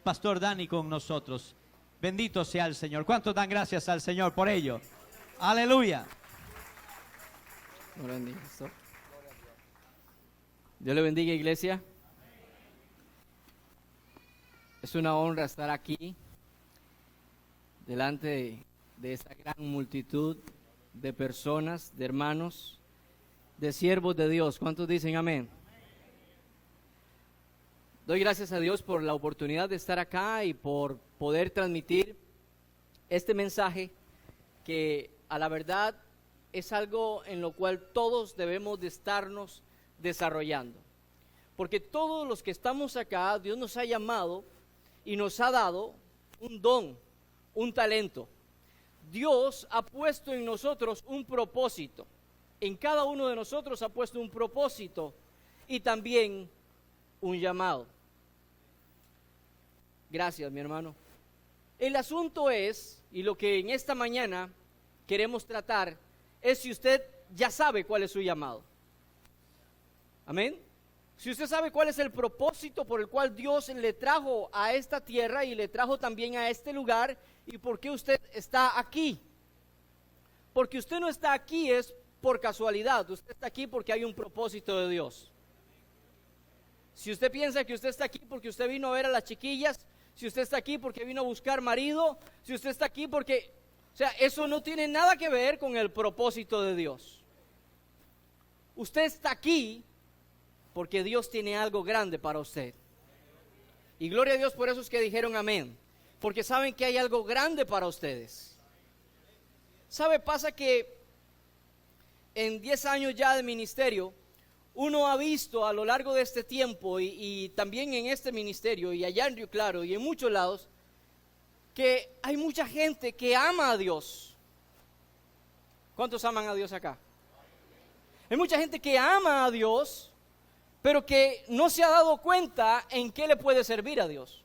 Pastor Dani con nosotros. Bendito sea el Señor. ¿Cuántos dan gracias al Señor por ello? Aleluya. Dios le bendiga, pastor. Dios le bendiga, iglesia. Es una honra estar aquí delante de esta gran multitud de personas, de hermanos, de siervos de Dios. ¿Cuántos dicen amén? Doy gracias a Dios por la oportunidad de estar acá y por poder transmitir este mensaje que a la verdad es algo en lo cual todos debemos de estarnos desarrollando. Porque todos los que estamos acá, Dios nos ha llamado y nos ha dado un don, un talento. Dios ha puesto en nosotros un propósito. En cada uno de nosotros ha puesto un propósito y también un llamado. Gracias, mi hermano. El asunto es, y lo que en esta mañana queremos tratar, es si usted ya sabe cuál es su llamado. Amén. Si usted sabe cuál es el propósito por el cual Dios le trajo a esta tierra y le trajo también a este lugar, y por qué usted está aquí. Porque usted no está aquí es por casualidad, usted está aquí porque hay un propósito de Dios. Si usted piensa que usted está aquí porque usted vino a ver a las chiquillas, si usted está aquí porque vino a buscar marido, si usted está aquí porque, o sea, eso no tiene nada que ver con el propósito de Dios. Usted está aquí porque Dios tiene algo grande para usted. Y gloria a Dios por esos que dijeron amén, porque saben que hay algo grande para ustedes. ¿Sabe? Pasa que en 10 años ya de ministerio, uno ha visto a lo largo de este tiempo y también en este ministerio y allá en Río Claro y en muchos lados, que hay mucha gente que ama a Dios. ¿Cuántos aman a Dios acá? Hay mucha gente que ama a Dios, pero que no se ha dado cuenta en qué le puede servir a Dios.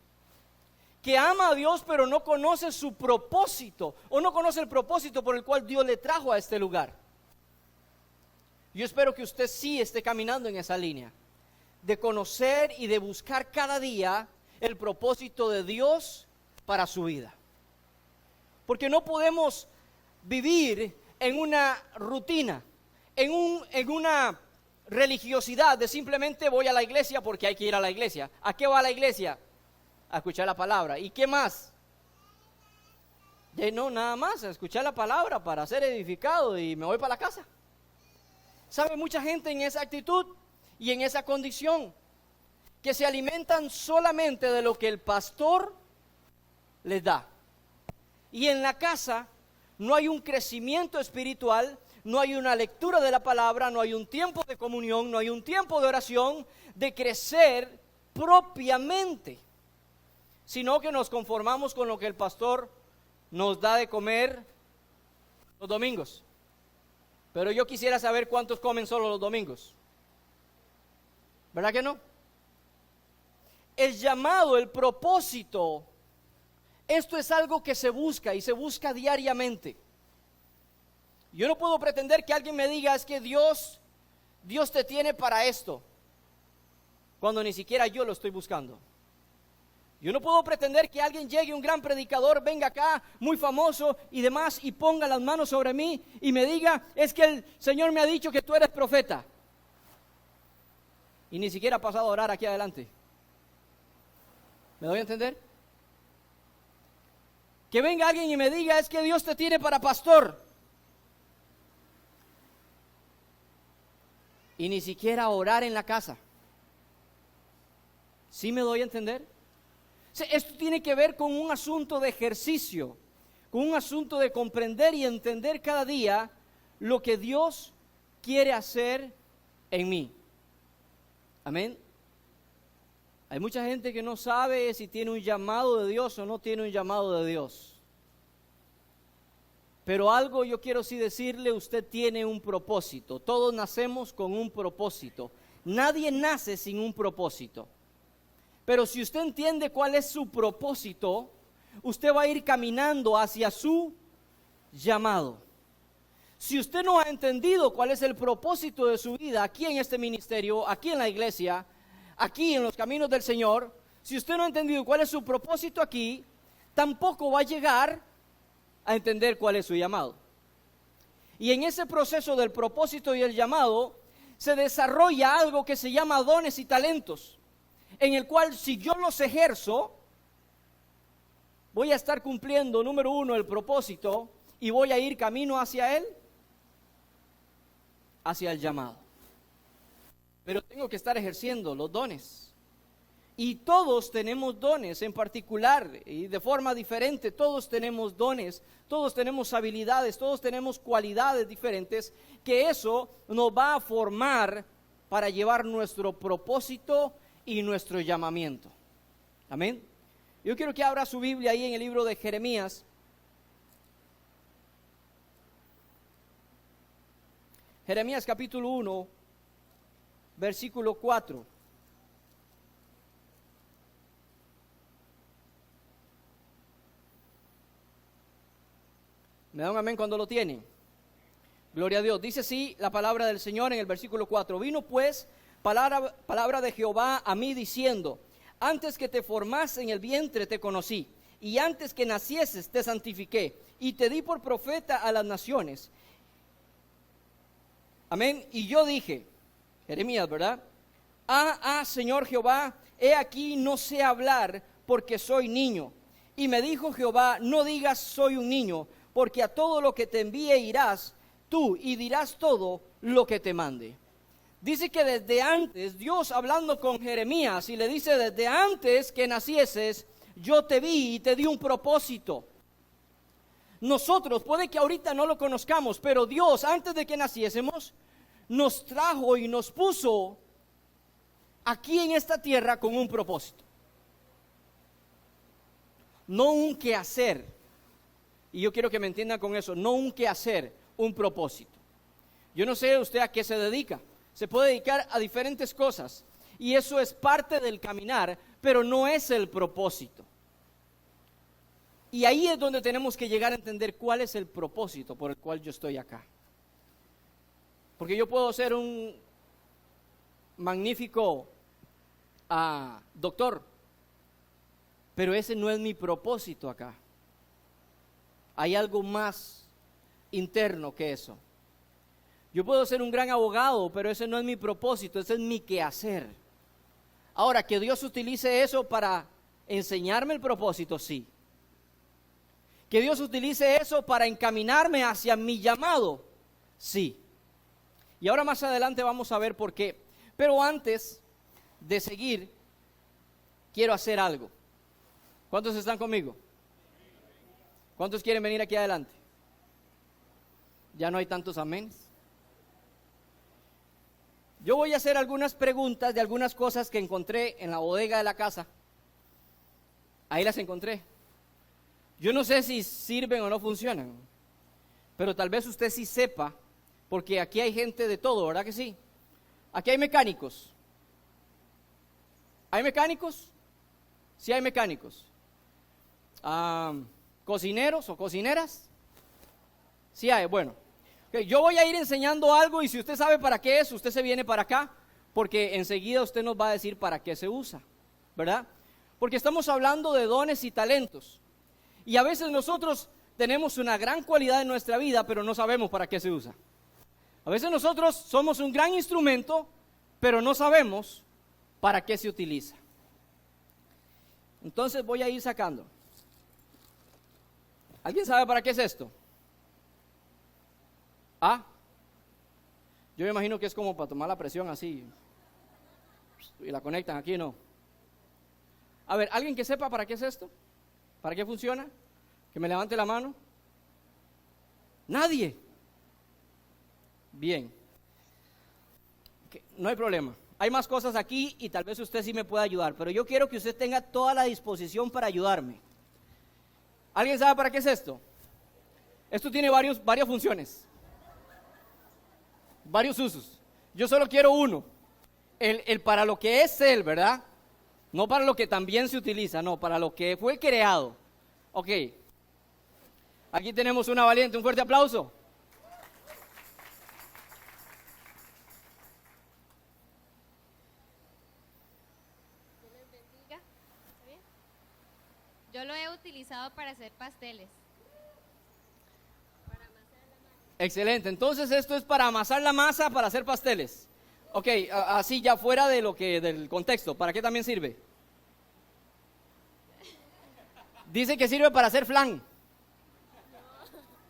Que ama a Dios, pero no conoce su propósito, o no conoce el propósito por el cual Dios le trajo a este lugar. Yo espero que usted sí esté caminando en esa línea, de conocer y de buscar cada día el propósito de Dios para su vida. Porque no podemos vivir en una rutina, en una religiosidad de simplemente voy a la iglesia porque hay que ir a la iglesia. ¿A qué va a la iglesia? A escuchar la palabra. ¿Y qué más? No, nada más, a escuchar la palabra para ser edificado y me voy para la casa. ¿Sabe? Mucha gente en esa actitud y en esa condición, que se alimentan solamente de lo que el pastor les da. Y en la casa no hay un crecimiento espiritual, no hay una lectura de la palabra, no hay un tiempo de comunión, no hay un tiempo de oración, de crecer propiamente, sino que nos conformamos con lo que el pastor nos da de comer los domingos. Pero yo quisiera saber cuántos comen solo los domingos. ¿Verdad que no? El llamado, el propósito, esto es algo que se busca y se busca diariamente. Yo no puedo pretender que alguien me diga es que Dios te tiene para esto, cuando ni siquiera yo lo estoy buscando. Yo no puedo pretender que alguien llegue, un gran predicador, venga acá, muy famoso y demás, y ponga las manos sobre mí y me diga, es que el Señor me ha dicho que tú eres profeta. Y ni siquiera ha pasado a orar aquí adelante. ¿Me doy a entender? Que venga alguien y me diga, es que Dios te tiene para pastor. Y ni siquiera orar en la casa. ¿Sí me doy a entender? Esto tiene que ver con un asunto de ejercicio, con un asunto de comprender y entender cada día lo que Dios quiere hacer en mí. Amén. Hay mucha gente que no sabe si tiene un llamado de Dios o no tiene un llamado de Dios. Pero algo yo quiero sí decirle, usted tiene un propósito. Todos nacemos con un propósito. Nadie nace sin un propósito. Pero si usted entiende cuál es su propósito, usted va a ir caminando hacia su llamado. Si usted no ha entendido cuál es el propósito de su vida aquí en este ministerio, aquí en la iglesia, aquí en los caminos del Señor, si usted no ha entendido cuál es su propósito aquí, tampoco va a llegar a entender cuál es su llamado. Y en ese proceso del propósito y el llamado, se desarrolla algo que se llama dones y talentos, en el cual si yo los ejerzo, voy a estar cumpliendo, número uno, el propósito, y voy a ir camino hacia él, hacia el llamado. Pero tengo que estar ejerciendo los dones. Y todos tenemos dones en particular y de forma diferente. Todos tenemos dones, todos tenemos habilidades, todos tenemos cualidades diferentes, que eso nos va a formar para llevar nuestro propósito y nuestro llamamiento. Amén. Yo quiero que abra su Biblia ahí en el libro de Jeremías. Jeremías capítulo 1, versículo 4. ¿Me da un amén cuando lo tienen? Gloria a Dios. Dice así la palabra del Señor en el versículo 4. Vino pues palabra de Jehová a mí diciendo: antes que te formase en el vientre te conocí, y antes que nacieses te santifiqué, y te di por profeta a las naciones. Amén. Y yo dije, Jeremías, ¿verdad? Señor Jehová, he aquí no sé hablar porque soy niño. Y me dijo Jehová: no digas soy un niño, porque a todo lo que te envíe irás tú y dirás todo lo que te mande. Dice que desde antes, Dios hablando con Jeremías, y le dice: desde antes que nacieses, yo te vi y te di un propósito. Nosotros, puede que ahorita no lo conozcamos, pero Dios, antes de que naciésemos, nos trajo y nos puso aquí en esta tierra con un propósito. No un quehacer. Y yo quiero que me entiendan con eso, no un quehacer, un propósito. Yo no sé usted a qué se dedica. Se puede dedicar a diferentes cosas y eso es parte del caminar, pero no es el propósito. Y ahí es donde tenemos que llegar a entender cuál es el propósito por el cual yo estoy acá. Porque yo puedo ser un magnífico doctor, pero ese no es mi propósito acá. Hay algo más interno que eso. Yo puedo ser un gran abogado, pero ese no es mi propósito, ese es mi quehacer. Ahora, que Dios utilice eso para enseñarme el propósito, sí. Que Dios utilice eso para encaminarme hacia mi llamado, sí. Y ahora más adelante vamos a ver por qué. Pero antes de seguir, quiero hacer algo. ¿Cuántos están conmigo? ¿Cuántos quieren venir aquí adelante? Ya no hay tantos aménes. Yo voy a hacer algunas preguntas de algunas cosas que encontré en la bodega de la casa. Ahí las encontré. Yo no sé si sirven o no funcionan, pero tal vez usted sí sepa, porque aquí hay gente de todo, ¿verdad que sí? Aquí hay mecánicos. ¿Hay mecánicos? Sí hay mecánicos. ¿Cocineros o cocineras? Sí hay, bueno. Okay, yo voy a ir enseñando algo y si usted sabe para qué es, usted se viene para acá, porque enseguida usted nos va a decir para qué se usa, ¿verdad? Porque estamos hablando de dones y talentos. Y a veces nosotros tenemos una gran cualidad en nuestra vida, pero no sabemos para qué se usa. A veces nosotros somos un gran instrumento, pero no sabemos para qué se utiliza. Entonces voy a ir sacando. ¿Alguien sabe para qué es esto? Yo me imagino que es como para tomar la presión así. Y la conectan aquí, ¿no? A ver, ¿alguien que sepa para qué es esto? ¿Para qué funciona? Que me levante la mano. Nadie. Bien. Okay, no hay problema. Hay más cosas aquí y tal vez usted sí me pueda ayudar, pero yo quiero que usted tenga toda la disposición para ayudarme. ¿Alguien sabe para qué es esto? Esto tiene varias funciones, varios usos. Yo solo quiero uno, el para lo que es él, ¿verdad? No para lo que también se utiliza, no, para lo que fue creado. Ok, aquí tenemos una valiente, un fuerte aplauso. Yo lo he utilizado para hacer pasteles. Excelente, entonces esto es para amasar la masa para hacer pasteles. Ok, así ya fuera de del contexto, ¿para qué también sirve? Dice que sirve para hacer flan.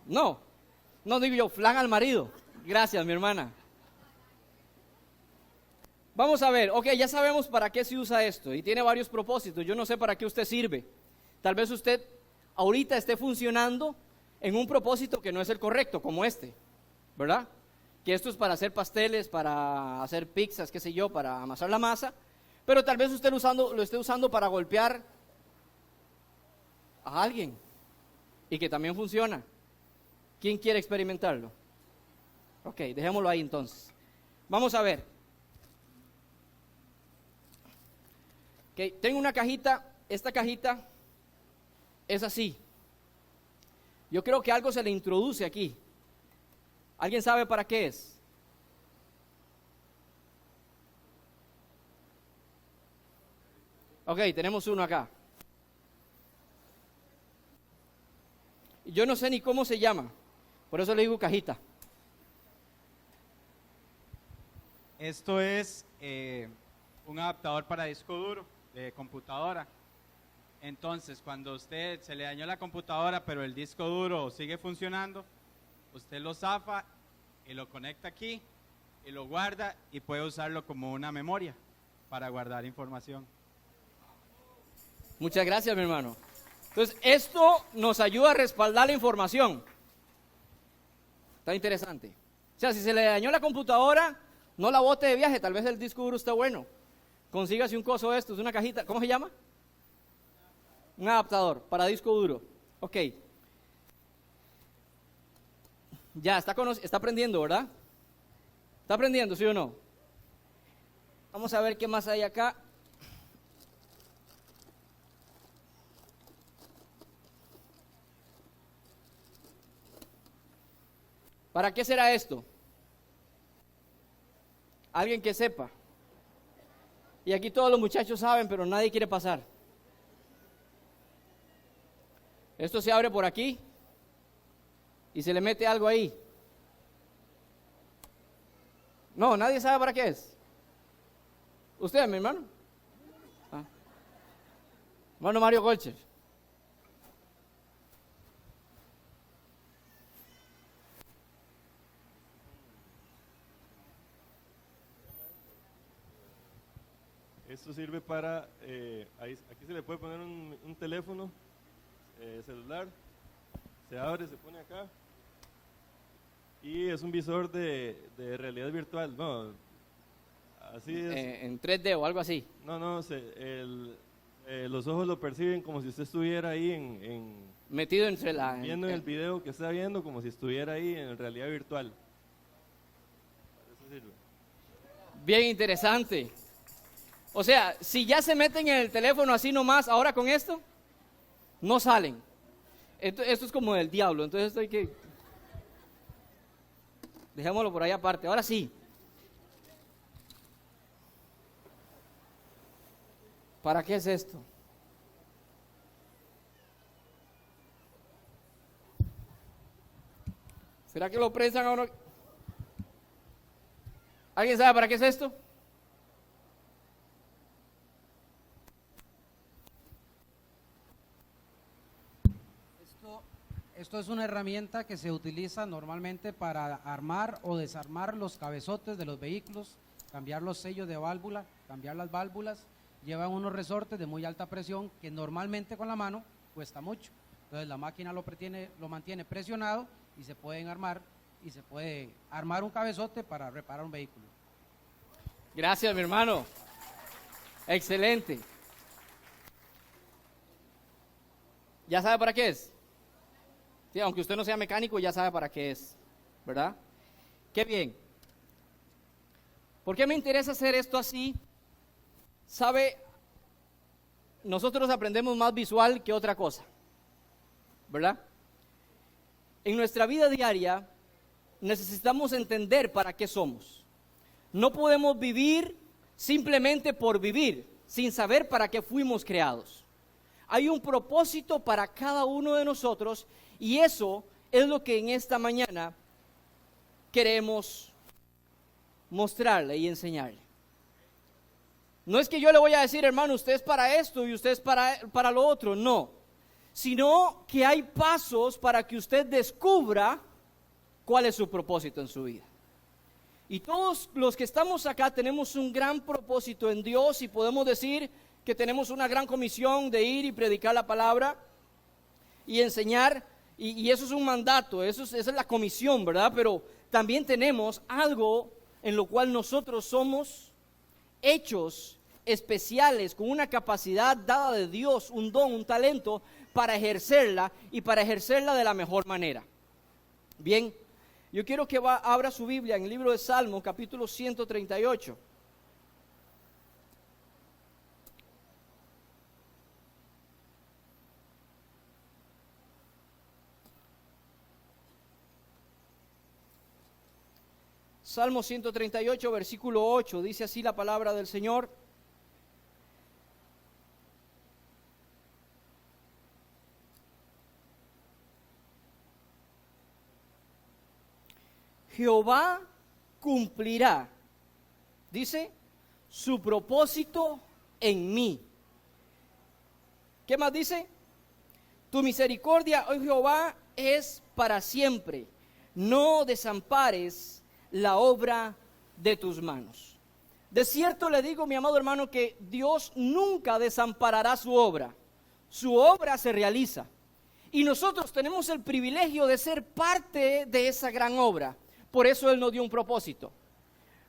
No, no digo yo, flan al marido. Gracias, mi hermana. Vamos a ver, ok, ya sabemos para qué se usa esto y tiene varios propósitos. Yo no sé para qué usted sirve. Tal vez usted ahorita esté funcionando en un propósito que no es el correcto, como este, ¿verdad? Que esto es para hacer pasteles, para hacer pizzas, qué sé yo, para amasar la masa, pero tal vez usted lo esté usando para golpear a alguien y que también funciona. ¿Quién quiere experimentarlo? Ok, dejémoslo ahí entonces. Vamos a ver. Okay, tengo una cajita, esta cajita es así. Yo creo que algo se le introduce aquí. ¿Alguien sabe para qué es? Ok, tenemos uno acá. Yo no sé ni cómo se llama, por eso le digo cajita. Esto es un adaptador para disco duro de computadora. Entonces, cuando usted se le dañó la computadora, pero el disco duro sigue funcionando, usted lo zafa y lo conecta aquí y lo guarda y puede usarlo como una memoria para guardar información. Muchas gracias, mi hermano. Entonces, esto nos ayuda a respaldar la información. Está interesante. O sea, si se le dañó la computadora, no la bote de viaje, tal vez el disco duro está bueno. Consígase un coso de estos, una cajita, ¿cómo se llama? Un adaptador para disco duro. Ok. Ya, está aprendiendo, ¿verdad? ¿Está aprendiendo, sí o no? Vamos a ver qué más hay acá. ¿Para qué será esto? Alguien que sepa. Y aquí todos los muchachos saben, pero nadie quiere pasar. Esto se abre por aquí y se le mete algo ahí. No, nadie sabe para qué es. ¿Usted, mi hermano? Ah. Hermano Mario Colcher. Esto sirve para, aquí se le puede poner un teléfono celular, se abre, se pone acá y es un visor de realidad virtual, no, así es. En 3D o algo así. No, los ojos lo perciben como si usted estuviera ahí Metido entre la... viendo en el video que está viendo, como si estuviera ahí en realidad virtual. Para eso sirve. Bien interesante. O sea, si ya se meten en el teléfono así nomás, ahora con esto, no salen. Esto es como del diablo, entonces esto hay que... Dejémoslo por ahí aparte. Ahora sí. ¿Para qué es esto? ¿Será que lo prensan ahora? ¿Alguien sabe para qué es esto? Esto es una herramienta que se utiliza normalmente para armar o desarmar los cabezotes de los vehículos, cambiar los sellos de válvula, cambiar las válvulas. Llevan unos resortes de muy alta presión que normalmente con la mano cuesta mucho. Entonces la máquina lo mantiene presionado y se puede armar un cabezote para reparar un vehículo. Gracias, mi hermano. Excelente. ¿Ya sabe para qué es? Sí, aunque usted no sea mecánico, ya sabe para qué es, ¿verdad? Qué bien. ¿Por qué me interesa hacer esto así? Sabe, nosotros aprendemos más visual que otra cosa, ¿verdad? En nuestra vida diaria necesitamos entender para qué somos. No podemos vivir simplemente por vivir, sin saber para qué fuimos creados. Hay un propósito para cada uno de nosotros y eso es lo que en esta mañana queremos mostrarle y enseñarle. No es que yo le voy a decir, hermano, usted es para esto y usted es para lo otro, no. Sino que hay pasos para que usted descubra cuál es su propósito en su vida. Y todos los que estamos acá tenemos un gran propósito en Dios y podemos decir que tenemos una gran comisión de ir y predicar la palabra y enseñar, y eso es un mandato, esa es la comisión, ¿verdad? Pero también tenemos algo en lo cual nosotros somos hechos especiales, con una capacidad dada de Dios, un don, un talento, para ejercerla y para ejercerla de la mejor manera. Bien, yo quiero que abra su Biblia en el libro de Salmos, capítulo 138. Salmo 138, versículo 8, dice así la palabra del Señor. Jehová cumplirá, dice, su propósito en mí. ¿Qué más dice? Tu misericordia, oh Jehová, es para siempre. No desampares la obra de tus manos. De cierto le digo, mi amado hermano, que Dios nunca desamparará su obra. Su obra se realiza. Y nosotros tenemos el privilegio de ser parte de esa gran obra. Por eso Él nos dio un propósito.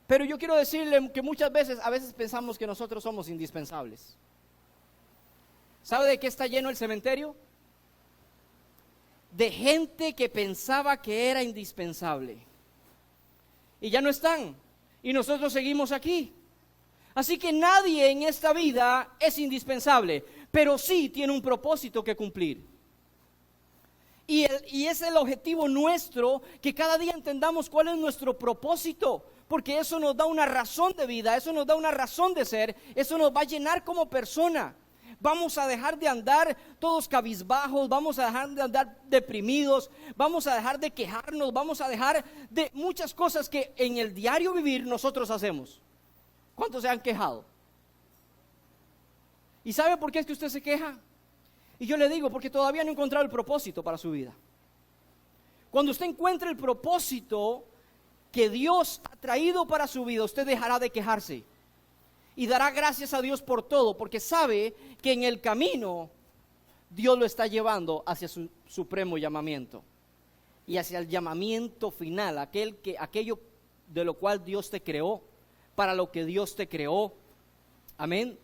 Pero yo quiero decirle que a veces pensamos que nosotros somos indispensables. ¿Sabe de qué está lleno el cementerio? De gente que pensaba que era indispensable. Y ya no están. Y nosotros seguimos aquí. Así que nadie en esta vida es indispensable, pero sí tiene un propósito que cumplir. Y es el objetivo nuestro, que cada día entendamos cuál es nuestro propósito, porque eso nos da una razón de vida, eso nos da una razón de ser, eso nos va a llenar como persona. Vamos a dejar de andar todos cabizbajos, vamos a dejar de andar deprimidos, vamos a dejar de quejarnos, vamos a dejar de muchas cosas que en el diario vivir nosotros hacemos. ¿Cuántos se han quejado? ¿Y sabe por qué es que usted se queja? Y yo le digo, porque todavía no ha encontrado el propósito para su vida. Cuando usted encuentre el propósito que Dios ha traído para su vida, usted dejará de quejarse y dará gracias a Dios por todo, porque sabe que en el camino Dios lo está llevando hacia su supremo llamamiento y hacia el llamamiento final, aquello de lo cual Dios te creó, para lo que Dios te creó. Amén.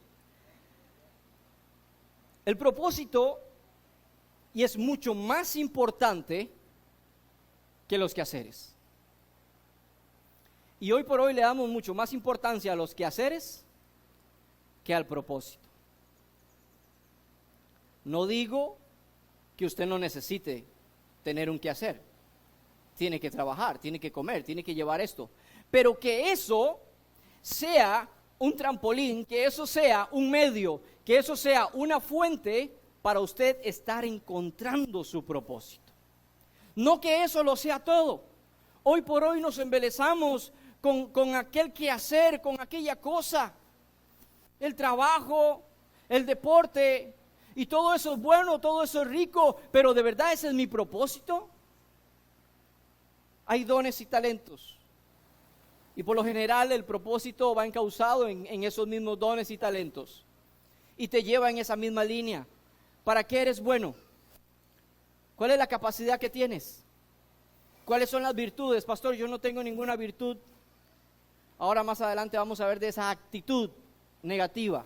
El propósito, y es mucho más importante que los quehaceres. Y hoy por hoy le damos mucho más importancia a los quehaceres que al propósito. No digo que usted no necesite tener un quehacer. Tiene que trabajar, tiene que comer, tiene que llevar esto. Pero que eso sea un trampolín, que eso sea un medio, que eso sea una fuente para usted estar encontrando su propósito. No que eso lo sea todo. Hoy por hoy nos embelezamos con aquel quehacer, con aquella cosa, el trabajo, el deporte, y todo eso es bueno, todo eso es rico, pero ¿de verdad ese es mi propósito? Hay dones y talentos. Y por lo general el propósito va encauzado en esos mismos dones y talentos. Y te lleva en esa misma línea. ¿Para qué eres bueno? ¿Cuál es la capacidad que tienes? ¿Cuáles son las virtudes? Pastor, yo no tengo ninguna virtud. Ahora más adelante vamos a ver de esa actitud negativa.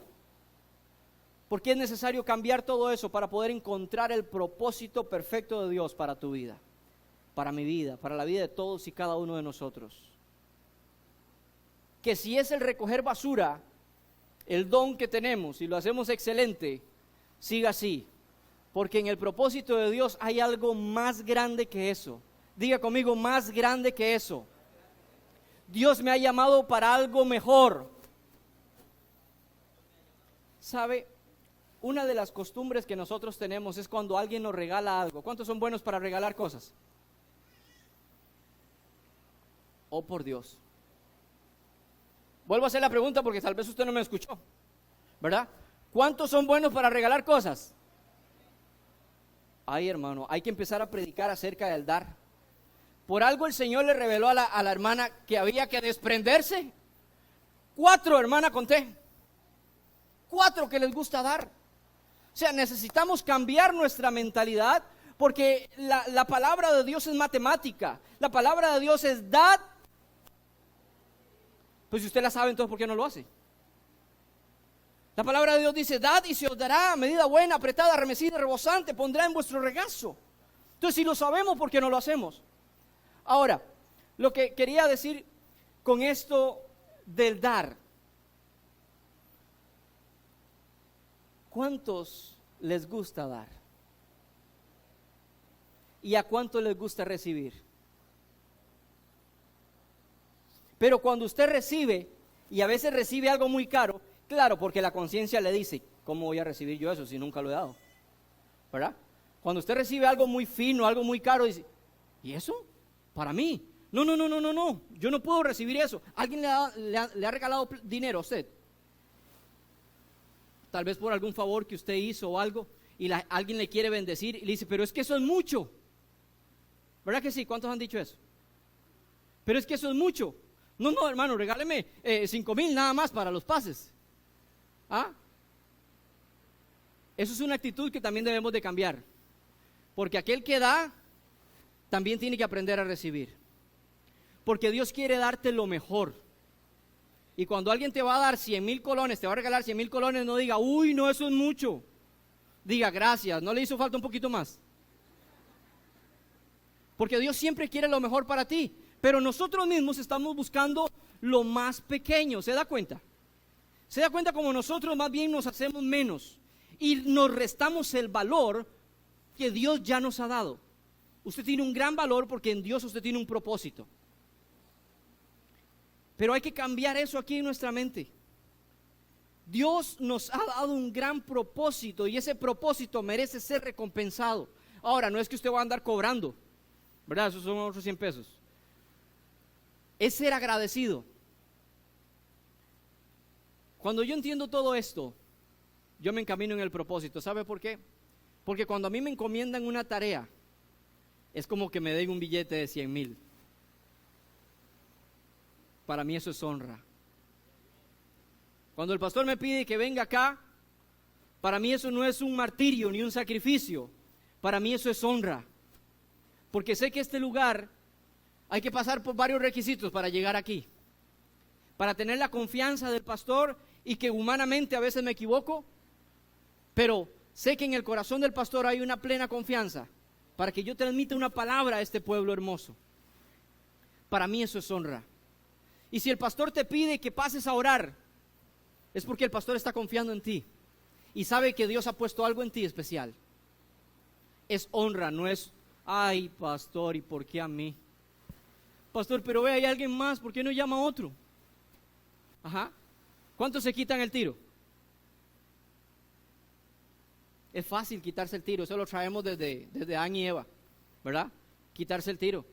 ¿Por qué es necesario cambiar todo eso para poder encontrar el propósito perfecto de Dios para tu vida? Para mi vida, para la vida de todos y cada uno de nosotros. Que si es el recoger basura, el don que tenemos y lo hacemos excelente, siga así, porque en el propósito de Dios hay algo más grande que eso. Diga conmigo, más grande que eso. Dios me ha llamado para algo mejor. ¿Sabe? una de las costumbres que nosotros tenemos es cuando alguien nos regala algo. ¿Cuántos son buenos para regalar cosas? Oh, por Dios. Vuelvo a hacer la pregunta porque tal vez usted no me escuchó, ¿verdad? ¿Cuántos son buenos para regalar cosas? Ay, hermano, hay que empezar a predicar acerca del dar. Por algo el Señor le reveló a la hermana que había que desprenderse. 4, hermana, conté. 4 que les gusta dar. O sea, necesitamos cambiar nuestra mentalidad porque la palabra de Dios es matemática. La palabra de Dios es dad. Pues si usted la sabe, entonces ¿por qué no lo hace? La palabra de Dios dice, dad y se os dará, medida buena, apretada, remecida, rebosante, pondrá en vuestro regazo. Entonces si lo sabemos, ¿por qué no lo hacemos? Ahora, lo que quería decir con esto del dar. ¿Cuántos les gusta dar? ¿Y a cuánto les gusta recibir? Pero cuando usted recibe, y a veces recibe algo muy caro, claro, porque la conciencia le dice, ¿cómo voy a recibir yo eso si nunca lo he dado? ¿Verdad? Cuando usted recibe algo muy fino, algo muy caro, dice, ¿y eso? Para mí. No, yo no puedo recibir eso. ¿Alguien le ha regalado dinero a usted? Tal vez por algún favor que usted hizo o algo, y alguien le quiere bendecir, y le dice, pero es que eso es mucho. ¿Verdad que sí? ¿Cuántos han dicho eso? Pero es que eso es mucho. No, hermano, regáleme 5,000 nada más para los pases. ¿Ah? Eso es una actitud que también debemos de cambiar. Porque aquel que da, también tiene que aprender a recibir. Porque Dios quiere darte lo mejor. Y cuando alguien te va a dar 100,000 colones, te va a regalar 100,000 colones, no diga, uy, no, eso es mucho. Diga, gracias, ¿no le hizo falta un poquito más? Porque Dios siempre quiere lo mejor para ti. Pero nosotros mismos estamos buscando lo más pequeño, ¿se da cuenta? Se da cuenta como nosotros más bien nos hacemos menos y nos restamos el valor que Dios ya nos ha dado. Usted tiene un gran valor porque en Dios usted tiene un propósito. Pero hay que cambiar eso aquí en nuestra mente. Dios nos ha dado un gran propósito y ese propósito merece ser recompensado. Ahora, no es que usted va a andar cobrando, ¿verdad? Esos son otros 100 pesos. Es ser agradecido. Cuando yo entiendo todo esto, yo me encamino en el propósito. ¿Sabe por qué? Porque cuando a mí me encomiendan una tarea, es como que me den un billete de 100,000. Para mí eso es honra. Cuando el pastor me pide que venga acá, para mí eso no es un martirio ni un sacrificio. Para mí eso es honra. Porque sé que este lugar hay que pasar por varios requisitos para llegar aquí. Para tener la confianza del pastor y que humanamente a veces me equivoco, pero sé que en el corazón del pastor hay una plena confianza para que yo transmita una palabra a este pueblo hermoso. Para mí eso es honra. Y si el pastor te pide que pases a orar, es porque el pastor está confiando en ti y sabe que Dios ha puesto algo en ti especial. Es honra, no es, ay pastor, ¿y por qué a mí? Pastor, pero ve, hay alguien más, ¿por qué no llama a otro? Ajá. ¿Cuántos se quitan el tiro? Es fácil quitarse el tiro, eso lo traemos desde Adán y Eva, ¿verdad? Quitarse el tiro,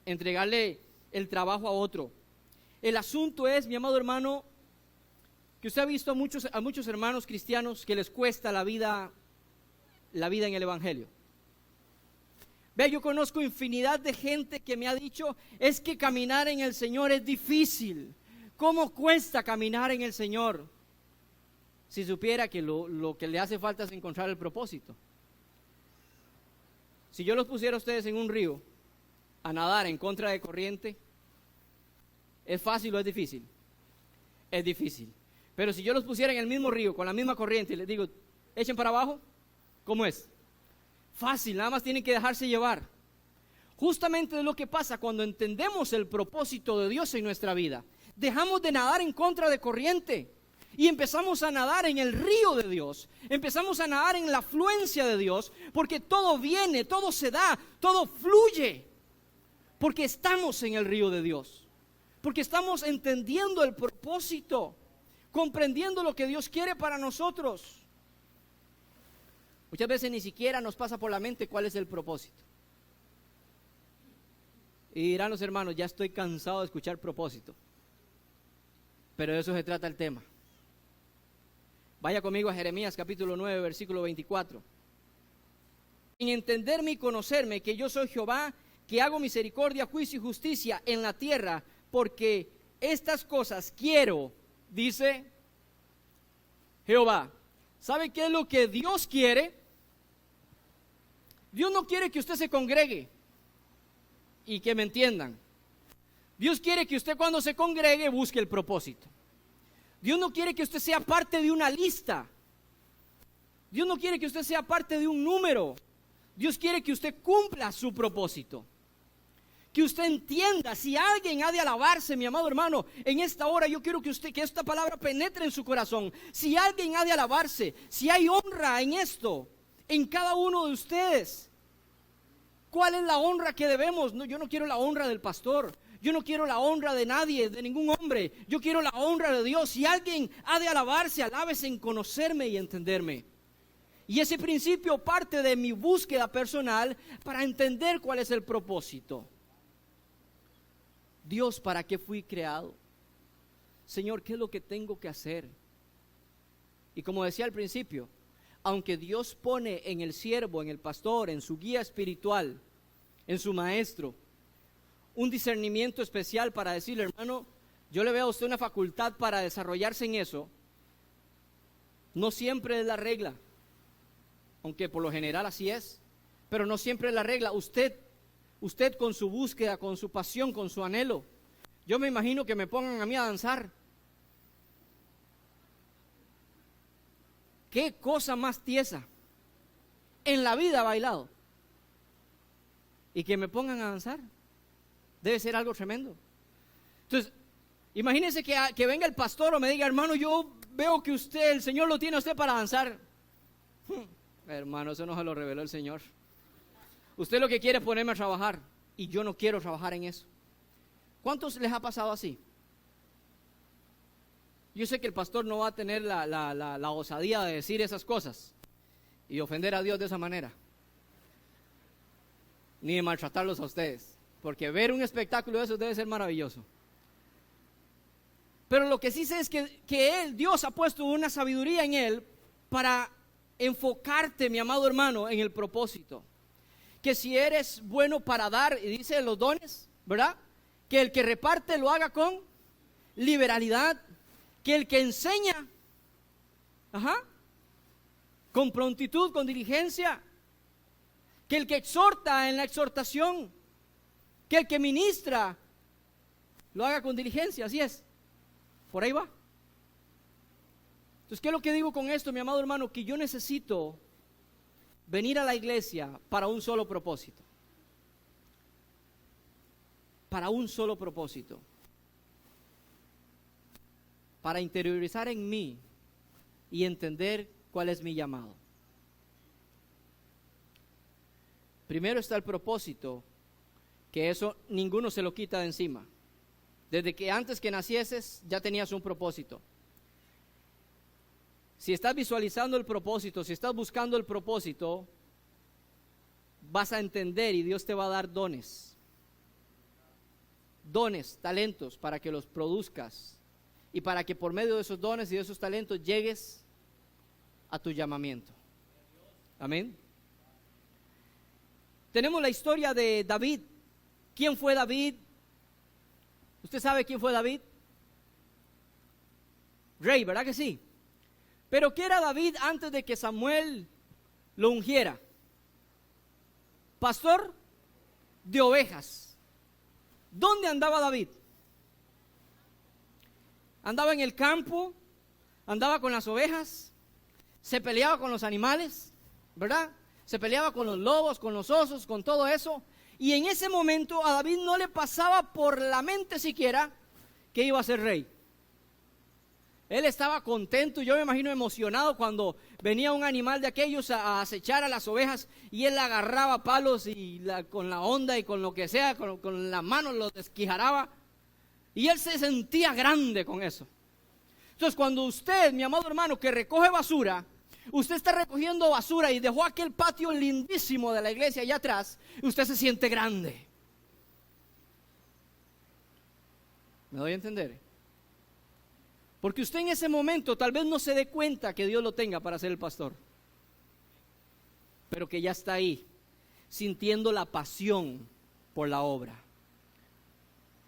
entregarle el trabajo a otro. El asunto es, mi amado hermano, que usted ha visto a muchos hermanos cristianos que les cuesta la vida en el evangelio. Ve, yo conozco infinidad de gente que me ha dicho, es que caminar en el Señor es difícil. ¿Cómo cuesta caminar en el Señor? Si supiera que lo que le hace falta es encontrar el propósito. Si yo los pusiera a ustedes en un río a nadar en contra de corriente, ¿es fácil o es difícil? Es difícil. Pero si yo los pusiera en el mismo río con la misma corriente y les digo, echen para abajo, ¿cómo es? Fácil, nada más tienen que dejarse llevar. Justamente es lo que pasa cuando entendemos el propósito de Dios en nuestra vida. Dejamos de nadar en contra de corriente y empezamos a nadar en el río de Dios. Empezamos a nadar en la afluencia de Dios, porque todo viene, todo se da, todo fluye. Porque estamos en el río de Dios. Porque estamos entendiendo el propósito, comprendiendo lo que Dios quiere para nosotros. Muchas veces ni siquiera nos pasa por la mente cuál es el propósito. Y dirán los hermanos, ya estoy cansado de escuchar propósito. Pero de eso se trata el tema. Vaya conmigo a Jeremías capítulo 9, versículo 24. En entenderme y conocerme que yo soy Jehová, que hago misericordia, juicio y justicia en la tierra, porque estas cosas quiero, dice Jehová. ¿Sabe qué es lo que Dios quiere? Dios no quiere que usted se congregue. Y que me entiendan. Dios quiere que usted cuando se congregue busque el propósito. Dios no quiere que usted sea parte de una lista. Dios no quiere que usted sea parte de un número. Dios quiere que usted cumpla su propósito. Que usted entienda, si alguien ha de alabarse, mi amado hermano, en esta hora yo quiero que esta palabra penetre en su corazón. Si alguien ha de alabarse, si hay honra en esto, en cada uno de ustedes, ¿cuál es la honra que debemos? No, yo no quiero la honra del pastor, yo no quiero la honra de nadie, de ningún hombre, yo quiero la honra de Dios. Si alguien ha de alabarse, alábese en conocerme y entenderme. Y ese principio parte de mi búsqueda personal para entender cuál es el propósito. Dios, ¿para qué fui creado? Señor, ¿qué es lo que tengo que hacer? Y como decía al principio, aunque Dios pone en el siervo, en el pastor, en su guía espiritual, en su maestro, un discernimiento especial para decirle, hermano, yo le veo a usted una facultad para desarrollarse en eso, no siempre es la regla, aunque por lo general así es, pero no siempre es la regla. Usted con su búsqueda, con su pasión, con su anhelo, yo me imagino que me pongan a mí a danzar. ¿Qué cosa más tiesa? En la vida he bailado. Y que me pongan a danzar, debe ser algo tremendo. Entonces, imagínense que venga el pastor o me diga, hermano, yo veo que el Señor lo tiene a usted para danzar. Hermano, eso no se lo reveló el Señor. Usted lo que quiere es ponerme a trabajar y yo no quiero trabajar en eso. ¿Cuántos les ha pasado así? Yo sé que el pastor no va a tener la osadía de decir esas cosas y ofender a Dios de esa manera, ni de maltratarlos a ustedes, porque ver un espectáculo de eso debe ser maravilloso. Pero lo que sí sé es que Dios ha puesto una sabiduría en él para enfocarte, mi amado hermano, en el propósito. Que si eres bueno para dar, y dice los dones, ¿verdad? Que el que reparte lo haga con liberalidad, que el que enseña, con prontitud, con diligencia, que el que exhorta en la exhortación, que el que ministra lo haga con diligencia, así es, por ahí va. Entonces, ¿qué es lo que digo con esto, mi amado hermano? Que yo necesito venir a la iglesia para un solo propósito. Para un solo propósito. Para interiorizar en mí y entender cuál es mi llamado. Primero está el propósito, que eso ninguno se lo quita de encima. Desde que antes que nacieses ya tenías un propósito. Si estás visualizando el propósito, si estás buscando el propósito, vas a entender y Dios te va a dar dones. Dones, talentos para que los produzcas y para que por medio de esos dones y de esos talentos llegues a tu llamamiento. Amén. Tenemos la historia de David. ¿Quién fue David? ¿Usted sabe quién fue David? Rey, ¿verdad que sí? Pero ¿qué era David antes de que Samuel lo ungiera? Pastor de ovejas. ¿Dónde andaba David? Andaba en el campo, andaba con las ovejas, se peleaba con los animales, ¿verdad? Se peleaba con los lobos, con los osos, con todo eso. Y en ese momento a David no le pasaba por la mente siquiera que iba a ser rey. Él estaba contento, yo me imagino emocionado cuando venía un animal de aquellos a acechar a las ovejas y él agarraba palos y con la onda y con lo que sea, con las manos los desquijaraba y él se sentía grande con eso. Entonces cuando usted, mi amado hermano, que recoge basura, Usted está recogiendo basura y dejó aquel patio lindísimo de la iglesia allá atrás, y usted se siente grande. ¿Me doy a entender? Porque usted en ese momento tal vez no se dé cuenta que Dios lo tenga para ser el pastor, pero que ya está ahí, sintiendo la pasión por la obra.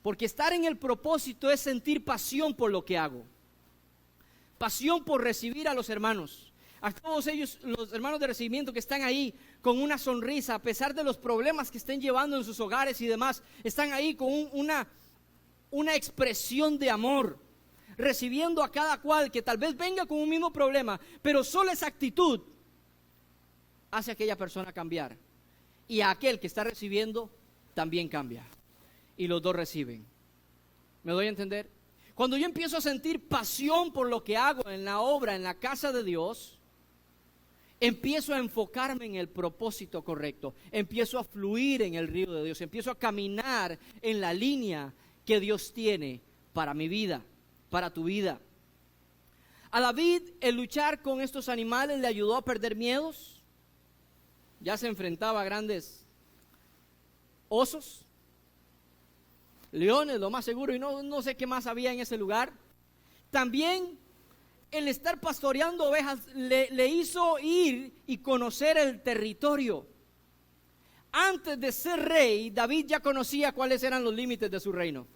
Porque estar en el propósito es sentir pasión por lo que hago, pasión por recibir a los hermanos. A todos ellos, los hermanos de recibimiento que están ahí con una sonrisa, a pesar de los problemas que estén llevando en sus hogares y demás, están ahí con una expresión de amor, recibiendo a cada cual que tal vez venga con un mismo problema, pero solo esa actitud hace a aquella persona cambiar, y a aquel que está recibiendo también cambia, y los dos reciben. ¿Me doy a entender? Cuando yo empiezo a sentir pasión por lo que hago en la obra, en la casa de Dios, empiezo a enfocarme en el propósito correcto, empiezo a fluir en el río de Dios, empiezo a caminar en la línea que Dios tiene para mi vida, para tu vida. A David el luchar con estos animales le ayudó a perder miedos. Ya se enfrentaba a grandes osos, leones, lo más seguro, y no sé qué más había en ese lugar. También el estar pastoreando ovejas le hizo ir y conocer el territorio. Antes de ser rey, David ya conocía cuáles eran los límites de su reino.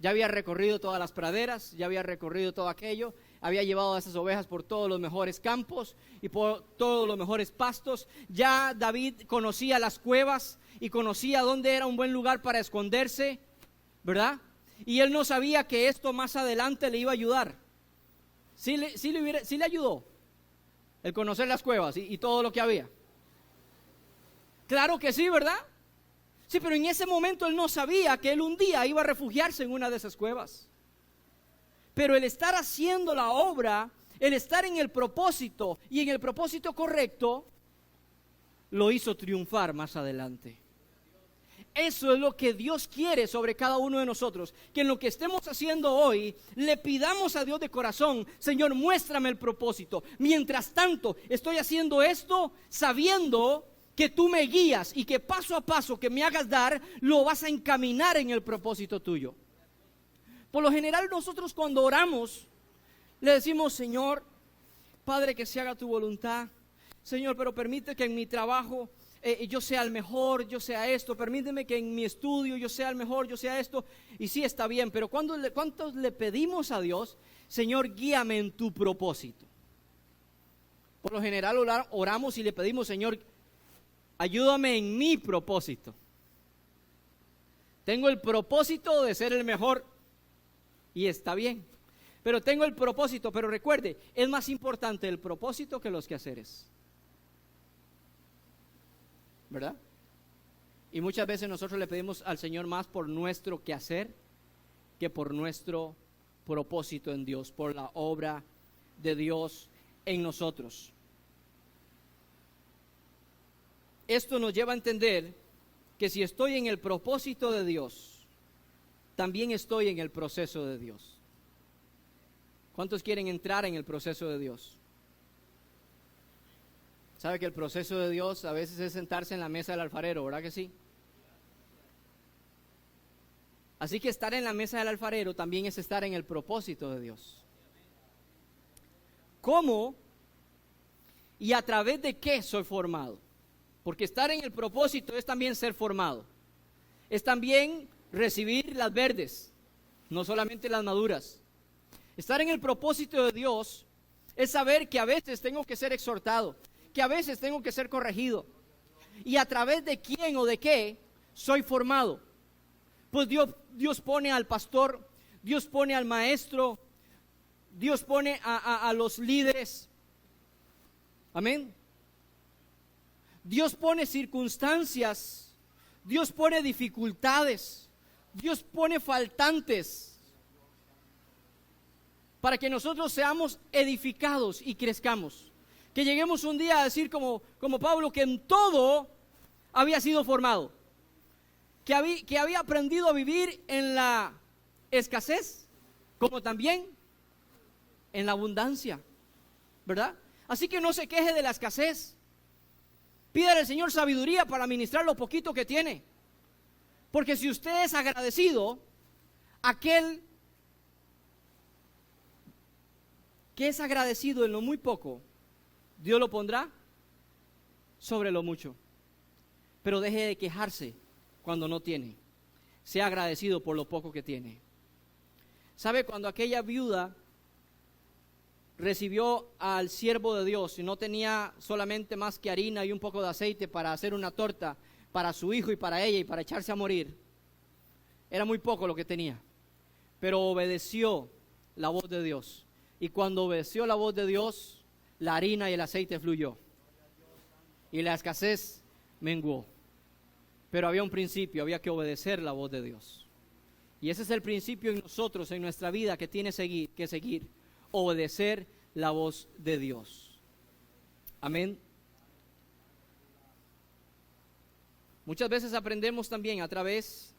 Ya había recorrido todas las praderas, ya había recorrido todo aquello, había llevado a esas ovejas por todos los mejores campos y por todos los mejores pastos. Ya David conocía las cuevas y conocía dónde era un buen lugar para esconderse, ¿verdad? Y él no sabía que esto más adelante le iba a ayudar. Sí le ayudó el conocer las cuevas y todo lo que había. Claro que sí, ¿verdad? Sí, pero en ese momento él no sabía que él un día iba a refugiarse en una de esas cuevas. Pero el estar haciendo la obra, el estar en el propósito y en el propósito correcto, lo hizo triunfar más adelante. Eso es lo que Dios quiere sobre cada uno de nosotros, que en lo que estemos haciendo hoy, le pidamos a Dios de corazón: Señor, muéstrame el propósito. Mientras tanto, estoy haciendo esto sabiendo que tú me guías y que paso a paso que me hagas dar, lo vas a encaminar en el propósito tuyo. Por lo general nosotros cuando oramos, le decimos: Señor, Padre, que se haga tu voluntad. Señor, pero permite que en mi trabajo yo sea el mejor, yo sea esto. Permíteme que en mi estudio yo sea el mejor, yo sea esto. Y sí, está bien, pero ¿cuántos le pedimos a Dios: Señor, guíame en tu propósito? Por lo general oramos y le pedimos: Señor, ayúdame en mi propósito. Tengo el propósito de ser el mejor y está bien, pero tengo el propósito. Pero recuerde, es más importante el propósito que los quehaceres, ¿verdad? Y muchas veces nosotros le pedimos al Señor más por nuestro quehacer que por nuestro propósito en Dios, por la obra de Dios en nosotros. Esto nos lleva a entender que si estoy en el propósito de Dios, también estoy en el proceso de Dios. ¿Cuántos quieren entrar en el proceso de Dios? ¿Sabe que el proceso de Dios a veces es sentarse en la mesa del alfarero, verdad que sí? Así que estar en la mesa del alfarero también es estar en el propósito de Dios. ¿Cómo y a través de qué soy formado? Porque estar en el propósito es también ser formado. Es también recibir las verdes, no solamente las maduras. Estar en el propósito de Dios es saber que a veces tengo que ser exhortado, que a veces tengo que ser corregido. ¿Y a través de quién o de qué soy formado? Pues Dios pone al pastor, Dios pone al maestro, Dios pone a los líderes. Amén. Dios pone circunstancias, Dios pone dificultades, Dios pone faltantes para que nosotros seamos edificados y crezcamos. Que lleguemos un día a decir como Pablo, que en todo había sido formado, que había aprendido a vivir en la escasez como también en la abundancia. ¿verdad? Así que no se queje de la escasez. Pídale al Señor sabiduría para administrar lo poquito que tiene. Porque si usted es agradecido, aquel que es agradecido en lo muy poco, Dios lo pondrá sobre lo mucho. Pero deje de quejarse cuando no tiene. Sea agradecido por lo poco que tiene. ¿Sabe? Cuando aquella viuda recibió al siervo de Dios y no tenía solamente más que harina y un poco de aceite para hacer una torta para su hijo y para ella y para echarse a morir, era muy poco lo que tenía, pero obedeció la voz de Dios, y cuando obedeció la voz de Dios, la harina y el aceite fluyó y la escasez menguó. Pero había un principio, había que obedecer la voz de Dios, y ese es el principio en nosotros, en nuestra vida, que tiene que seguir, obedecer la voz de Dios. Amén. Muchas veces aprendemos también a través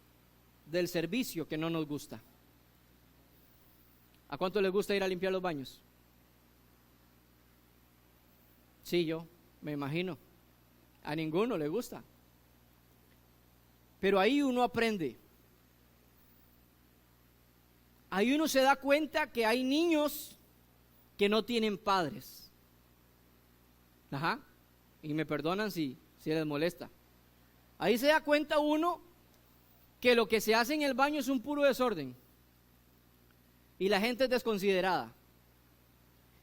del servicio que no nos gusta. ¿A cuánto les gusta ir a limpiar los baños? Sí, yo me imagino. A ninguno le gusta. Pero ahí uno aprende. Ahí uno se da cuenta que hay niños que no tienen padres. Ajá. Y me perdonan si les molesta. Ahí se da cuenta uno que lo que se hace en el baño es un puro desorden. Y la gente es desconsiderada.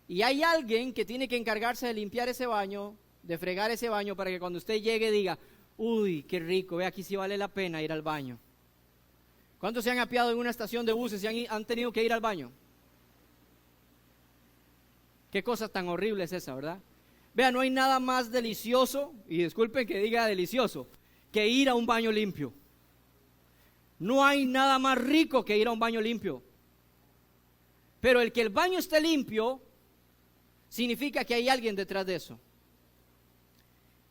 Y hay alguien que tiene que encargarse de limpiar ese baño, de fregar ese baño, para que cuando usted llegue diga, uy, qué rico, ve aquí sí vale la pena ir al baño. ¿Cuántos se han apiado en una estación de buses y han tenido que ir al baño? Qué cosa tan horrible es esa, ¿verdad? Vea, no hay nada más delicioso, y disculpen que diga delicioso, que ir a un baño limpio. No hay nada más rico que ir a un baño limpio. Pero el que el baño esté limpio significa que hay alguien detrás de eso.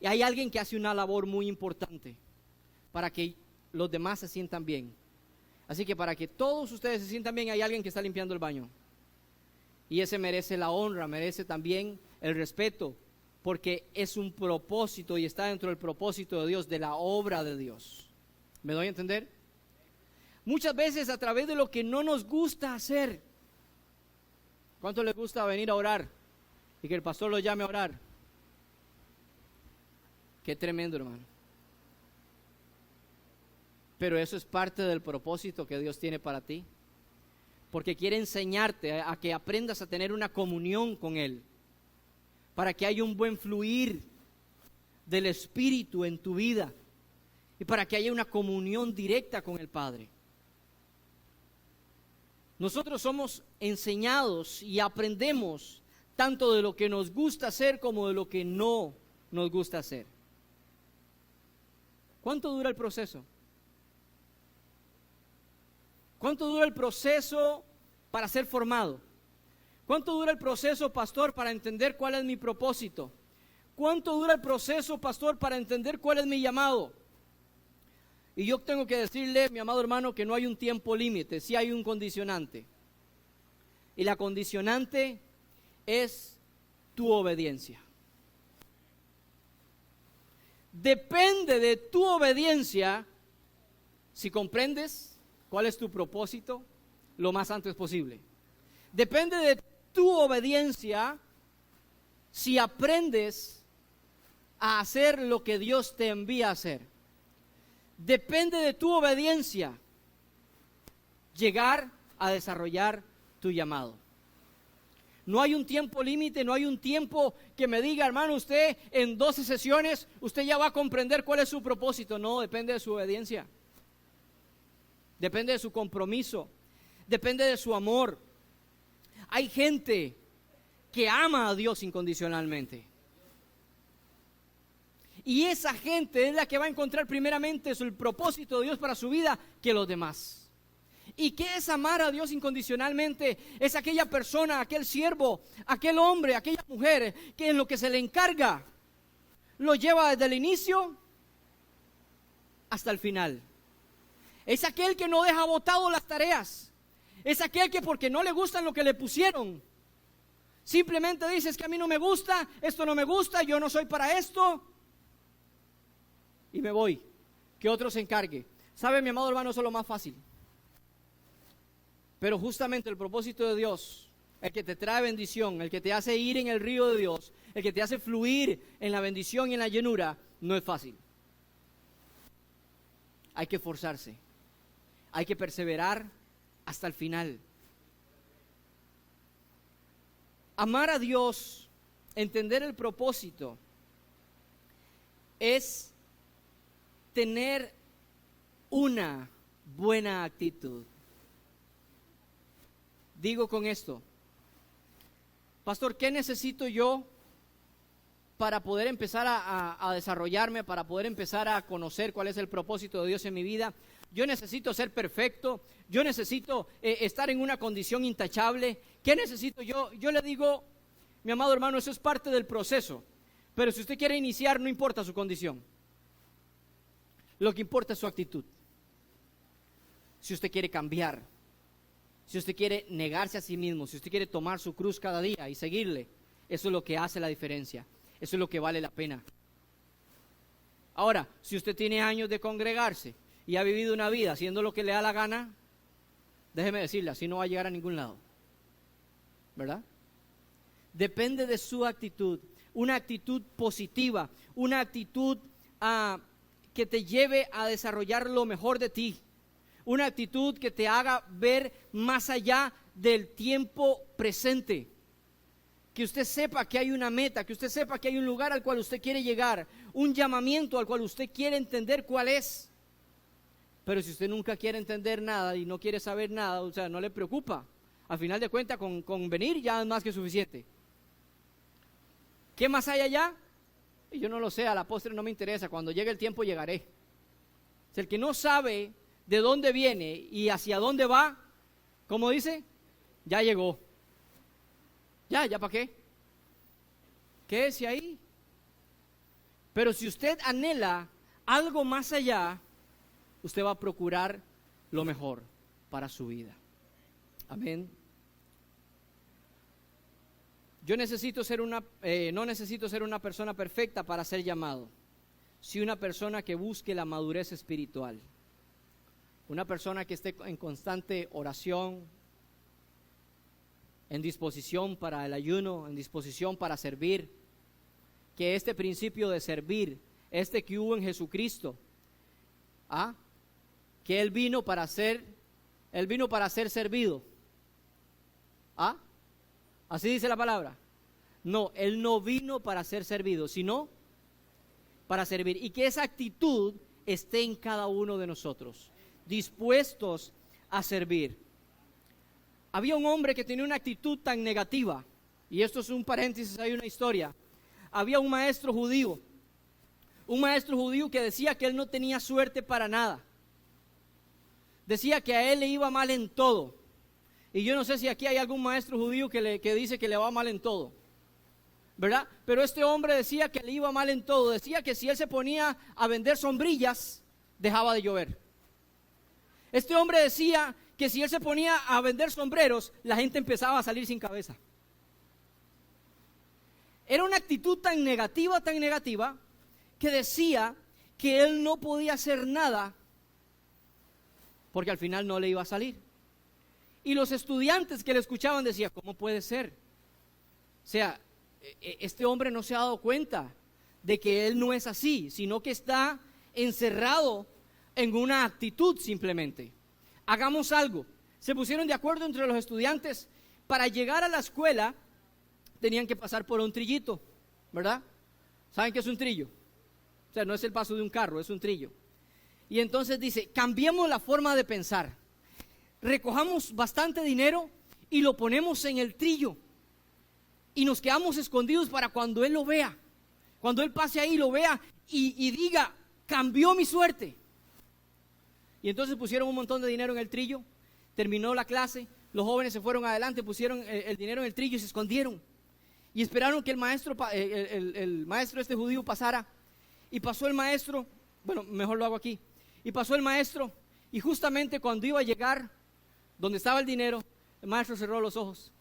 Y hay alguien que hace una labor muy importante para que los demás se sientan bien. Así que para que todos ustedes se sientan bien, hay alguien que está limpiando el baño. Y ese merece la honra, merece también el respeto, porque es un propósito y está dentro del propósito de Dios, de la obra de Dios. ¿Me doy a entender? Muchas veces a través de lo que no nos gusta hacer. ¿Cuánto les gusta venir a orar y que el pastor lo llame a orar? Qué tremendo, hermano. Pero eso es parte del propósito que Dios tiene para ti, porque quiere enseñarte a que aprendas a tener una comunión con Él, para que haya un buen fluir del Espíritu en tu vida y para que haya una comunión directa con el Padre. Nosotros somos enseñados y aprendemos tanto de lo que nos gusta hacer como de lo que no nos gusta hacer. ¿Cuánto dura el proceso? ¿Cuánto dura el proceso para ser formado? ¿Cuánto dura el proceso, pastor, para entender cuál es mi propósito? ¿Cuánto dura el proceso, pastor, para entender cuál es mi llamado? Y yo tengo que decirle, mi amado hermano, que no hay un tiempo límite, sí hay un condicionante. Y la condicionante es tu obediencia. Depende de tu obediencia si comprendes cuál es tu propósito lo más antes posible. Depende de tu obediencia si aprendes a hacer lo que Dios te envía a hacer. Depende de tu obediencia llegar a desarrollar tu llamado. No hay un tiempo límite, no hay un tiempo que me diga, hermano, usted en 12 sesiones, usted ya va a comprender cuál es su propósito. No, depende de su obediencia. Depende de su compromiso. Depende de su amor. Hay gente que ama a Dios incondicionalmente. Y esa gente es la que va a encontrar primeramente el propósito de Dios para su vida que los demás. ¿Y qué es amar a Dios incondicionalmente? Es aquella persona, aquel siervo, aquel hombre, aquella mujer que en lo que se le encarga lo lleva desde el inicio hasta el final. Es aquel que no deja botado las tareas. Es aquel que porque no le gustan lo que le pusieron, Simplemente dices que a mí no me gusta, esto no me gusta, yo no soy para esto. Y me voy, que otro se encargue. ¿Sabe, mi amado hermano? Eso es lo más fácil. Pero justamente el propósito de Dios, el que te trae bendición, el que te hace ir en el río de Dios, el que te hace fluir en la bendición y en la llenura, no es fácil. Hay que esforzarse, hay que perseverar hasta el final. Amar a Dios, entender el propósito, es tener una buena actitud. Digo con esto, pastor, ¿qué necesito yo para poder empezar a desarrollarme, para poder empezar a conocer cuál es el propósito de Dios en mi vida? Yo necesito ser perfecto, yo necesito estar en una condición intachable. ¿Qué necesito yo? Yo le digo, mi amado hermano, eso es parte del proceso, pero si usted quiere iniciar, no importa su condición, lo que importa es su actitud. Si usted quiere cambiar, si usted quiere negarse a sí mismo, si usted quiere tomar su cruz cada día y seguirle, eso es lo que hace la diferencia, eso es lo que vale la pena. Ahora, si usted tiene años de congregarse y ha vivido una vida haciendo lo que le da la gana, déjeme decirle, así no va a llegar a ningún lado, ¿verdad? Depende de su actitud, una actitud positiva, una actitud que te lleve a desarrollar lo mejor de ti, una actitud que te haga ver más allá del tiempo presente, que usted sepa que hay una meta, que usted sepa que hay un lugar al cual usted quiere llegar, un llamamiento al cual usted quiere entender cuál es. Pero si usted nunca quiere entender nada y no quiere saber nada, o sea, no le preocupa, al final de cuentas con venir ya es más que suficiente. ¿Qué más hay allá? Yo no lo sé, a la postre no me interesa, cuando llegue el tiempo llegaré. Si el que no sabe de dónde viene y hacia dónde va, ¿cómo dice? Ya llegó. ¿Ya para qué? Quédese ahí. Pero si usted anhela algo más allá, usted va a procurar lo mejor para su vida. Amén. Yo necesito ser no necesito ser una persona perfecta para ser llamado, sino una persona que busque la madurez espiritual. Una persona que esté en constante oración, en disposición para el ayuno, en disposición para servir. Que este principio de servir, que hubo en Jesucristo, que Él vino para ser servido. Así dice la palabra. No, Él no vino para ser servido, sino para servir. Y que esa actitud esté en cada uno de nosotros, dispuestos a servir. Había un hombre que tenía una actitud tan negativa, y esto es un paréntesis, hay una historia. Había un maestro judío que decía que él no tenía suerte para nada. Decía que a él le iba mal en todo. Y yo no sé si aquí hay algún maestro judío que dice que le va mal en todo, ¿verdad? Pero este hombre decía que le iba mal en todo. Decía que si él se ponía a vender sombrillas, dejaba de llover. Este hombre decía que si él se ponía a vender sombreros, la gente empezaba a salir sin cabeza. Era una actitud tan negativa, que decía que él no podía hacer nada porque al final no le iba a salir. Y los estudiantes que le escuchaban decían, ¿cómo puede ser? O sea, este hombre no se ha dado cuenta de que él no es así, sino que está encerrado en una actitud simplemente. Hagamos algo. Se pusieron de acuerdo entre los estudiantes. Para llegar a la escuela tenían que pasar por un trillito, ¿verdad? ¿Saben qué es un trillo? O sea, no es el paso de un carro, es un trillo. Y entonces dice, cambiemos la forma de pensar. Recojamos bastante dinero y lo ponemos en el trillo. Y nos quedamos escondidos para cuando él lo vea. Cuando él pase ahí, lo vea y diga, cambió mi suerte. Y entonces pusieron un montón de dinero en el trillo. Terminó la clase, los jóvenes se fueron adelante, pusieron el dinero en el trillo y se escondieron. Y esperaron que el maestro este judío pasara. Y pasó el maestro, bueno, mejor lo hago aquí. Y pasó el maestro, y justamente cuando iba a llegar donde estaba el dinero, el maestro cerró los ojos.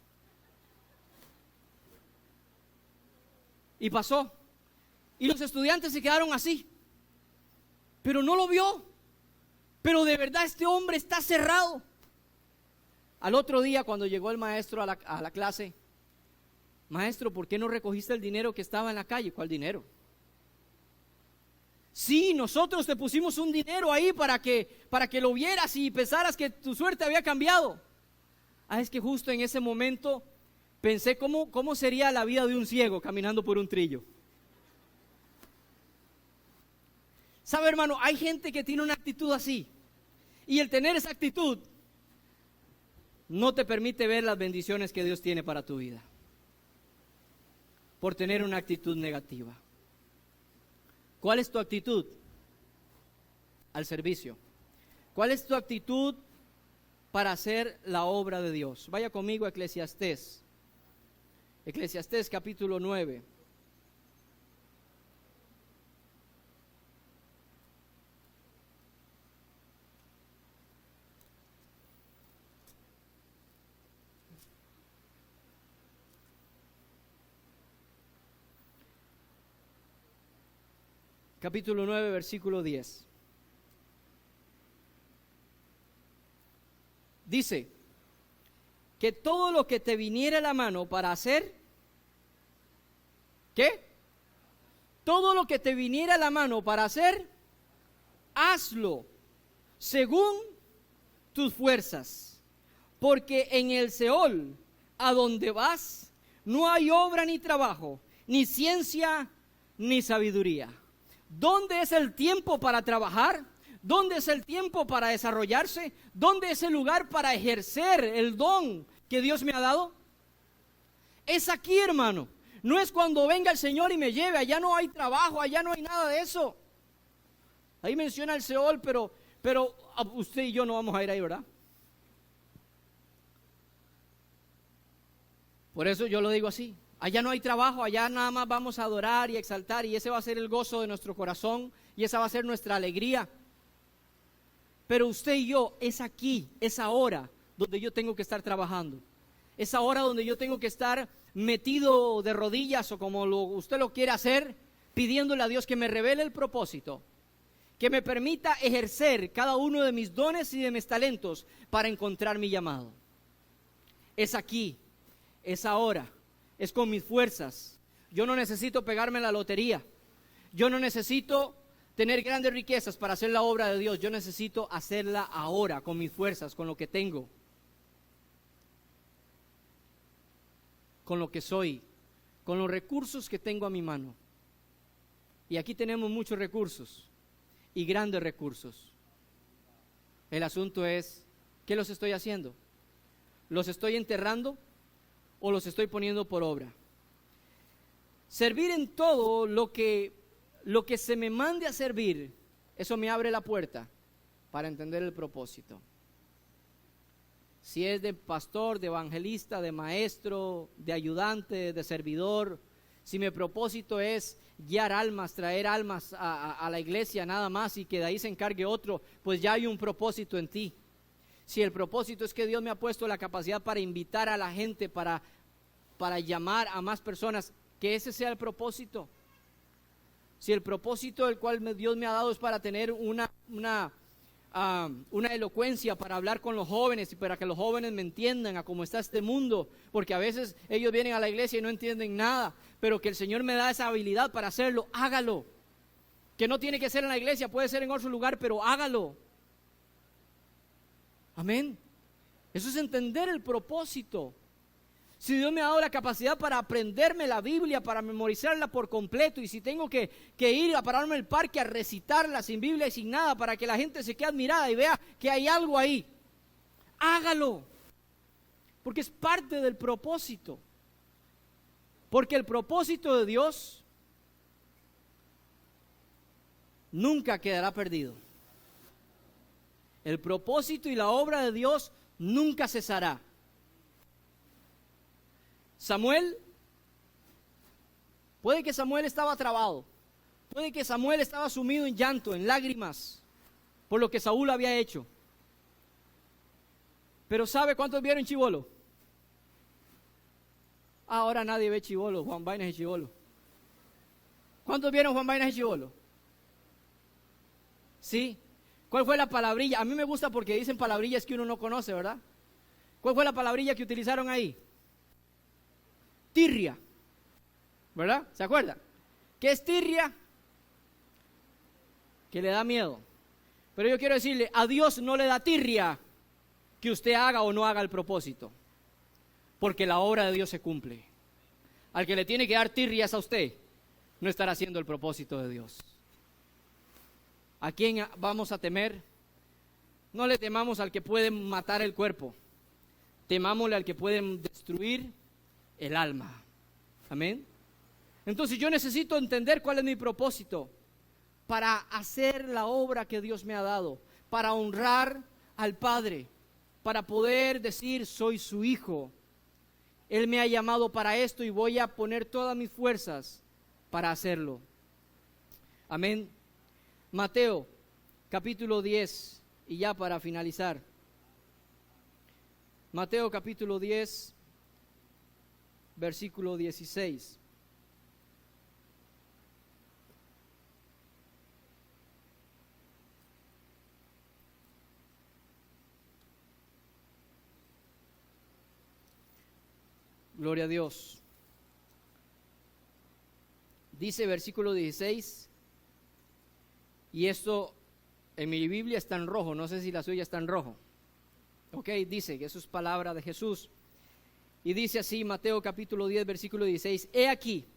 Y pasó. Y los estudiantes se quedaron así. Pero no lo vio. Pero de verdad este hombre está cerrado. Al otro día, cuando llegó el maestro a la clase, maestro, ¿por qué no recogiste el dinero que estaba en la calle? ¿Cuál dinero? Sí, nosotros te pusimos un dinero ahí para que lo vieras y pensaras que tu suerte había cambiado. Es que justo en ese momento pensé cómo sería la vida de un ciego caminando por un trillo. ¿Sabe, hermano? Hay gente que tiene una actitud así. Y el tener esa actitud no te permite ver las bendiciones que Dios tiene para tu vida. Por tener una actitud negativa. ¿Cuál es tu actitud? Al servicio. ¿Cuál es tu actitud para hacer la obra de Dios? Vaya conmigo a Eclesiastés. Eclesiastés capítulo 9. Capítulo 9, versículo 10. Dice, que todo lo que te viniera a la mano para hacer, ¿qué? Todo lo que te viniera a la mano para hacer, hazlo según tus fuerzas, porque en el Seol, a donde vas, no hay obra ni trabajo, ni ciencia, ni sabiduría. ¿Dónde es el tiempo para trabajar? ¿Dónde es el tiempo para desarrollarse? ¿Dónde es el lugar para ejercer el don que Dios me ha dado? Es aquí, hermano. No es cuando venga el Señor y me lleve. Allá no hay trabajo, allá no hay nada de eso. Ahí menciona el Seol, pero usted y yo no vamos a ir ahí, ¿verdad? Por eso yo lo digo así. Allá no hay trabajo, allá nada más vamos a adorar y exaltar, y ese va a ser el gozo de nuestro corazón y esa va a ser nuestra alegría. Pero usted y yo, es aquí, es ahora donde yo tengo que estar trabajando. Es ahora donde yo tengo que estar metido de rodillas o como usted lo quiere hacer, pidiéndole a Dios que me revele el propósito, que me permita ejercer cada uno de mis dones y de mis talentos para encontrar mi llamado. Es aquí, es ahora. Es con mis fuerzas. Yo no necesito pegarme en la lotería. Yo no necesito tener grandes riquezas para hacer la obra de Dios. Yo necesito hacerla ahora, con mis fuerzas, con lo que tengo. Con lo que soy. Con los recursos que tengo a mi mano. Y aquí tenemos muchos recursos. Y grandes recursos. El asunto es, ¿qué los estoy haciendo? ¿Los estoy enterrando? ¿O los estoy poniendo por obra? Servir en todo lo que se me mande a servir, eso me abre la puerta para entender el propósito. Si es de pastor, de evangelista, de maestro, de ayudante, de servidor, si mi propósito es guiar almas, traer almas a la iglesia nada más y que de ahí se encargue otro, pues ya hay un propósito en ti. Si el propósito es que Dios me ha puesto la capacidad para invitar a la gente, para llamar a más personas, que ese sea el propósito. Si el propósito del cual Dios me ha dado es para tener una elocuencia, para hablar con los jóvenes y para que los jóvenes me entiendan a cómo está este mundo, porque a veces ellos vienen a la iglesia y no entienden nada, pero que el Señor me da esa habilidad para hacerlo, hágalo. Que no tiene que ser en la iglesia, puede ser en otro lugar, pero hágalo. Amén. Eso es entender el propósito. Si Dios me ha dado la capacidad para aprenderme la Biblia, para memorizarla por completo, y si tengo que ir a pararme en el parque a recitarla sin Biblia y sin nada, para que la gente se quede admirada y vea que hay algo ahí, hágalo. Porque es parte del propósito. Porque el propósito de Dios nunca quedará perdido. El propósito y la obra de Dios nunca cesará. Samuel, puede que Samuel estaba trabado, puede que Samuel estaba sumido en llanto, en lágrimas, por lo que Saúl había hecho. Pero ¿sabe cuántos vieron Chibolo? Ahora nadie ve Chibolo, Juan Vainas es Chibolo. ¿Cuántos vieron Juan Vainas y Chibolo? ¿Sí? ¿Cuál fue la palabrilla? A mí me gusta porque dicen palabrillas que uno no conoce, ¿verdad? ¿Cuál fue la palabrilla que utilizaron ahí? Tirria, ¿verdad? ¿Se acuerdan? ¿Qué es tirria? Que le da miedo. Pero yo quiero decirle, a Dios no le da tirria que usted haga o no haga el propósito, porque la obra de Dios se cumple. Al que le tiene que dar tirrias a usted, no estará haciendo el propósito de Dios. ¿A quién vamos a temer? No le temamos al que puede matar el cuerpo, temámosle al que puede destruir el alma. Amén. Entonces yo necesito entender cuál es mi propósito para hacer la obra que Dios me ha dado, para honrar al Padre, para poder decir soy su hijo. Él me ha llamado para esto y voy a poner todas mis fuerzas para hacerlo. Amén. Mateo capítulo 10, y ya para finalizar. Mateo capítulo 10, versículo 16. Gloria a Dios. Dice versículo 16, y esto en mi Biblia está en rojo, no sé si la suya está en rojo. Ok, dice que eso es palabra de Jesús. Y dice así, Mateo capítulo 10, versículo 16, he aquí,